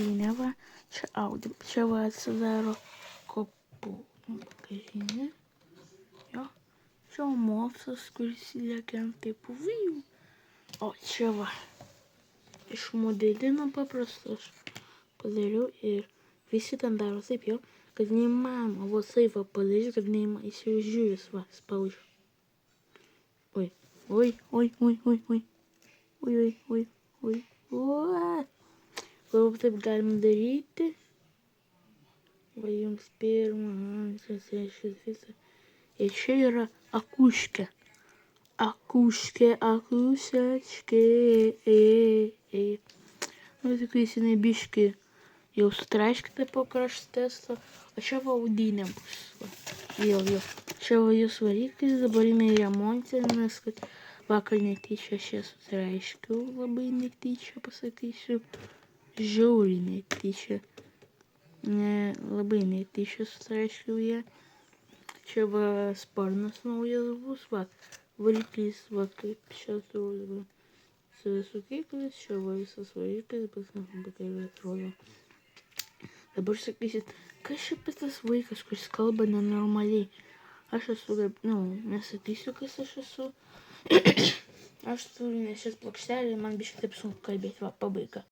Ne va, čia audim, čia va atsidaro kopų bagažinė. Jo, čia mopsas, kuris įlėkia taip vyjų. O čia va, iš modelino paprasto aš padariau ir visi ten daro taip jau, kad neįmanoma, va taip va padaryti, kad neįmanoma, jis jau žiūrės, va, spaudžiu. Oi, oi, oi, oi, oi, oi, oi, oi, oi, oi, oi. Galbūt taip galim daryti. Va jums pirma, antras, trečias, visą. Ir čia yra akuškė. Akuškė, akušečkė. Nu tikrai jinai biški jau sutraiškite po kraštesto. O čia va audinė bus. Va. Jau. Čia va jūs variklis, dabar jinai remontinės, kad vakar netyčia aš ją sutraiškiau. Labai netyčia pasakysiu. Žiauriai netyčia. Ne, labai netyčia sutraiškiau ją. Čia va sparnas naujas bus, va. Variklis, va kaip čia atrodo. Su visukiklis, čia va visas variklis, bet kaip atrodo. Dabar sakysit, kas čia tas vaikas, kuris kalba nenormaliai. Aš esu, nesakysiu, kas aš esu. Aš turiu nešęs plokštelį ir man biškai taip sunku kalbėti, va, pabaiga.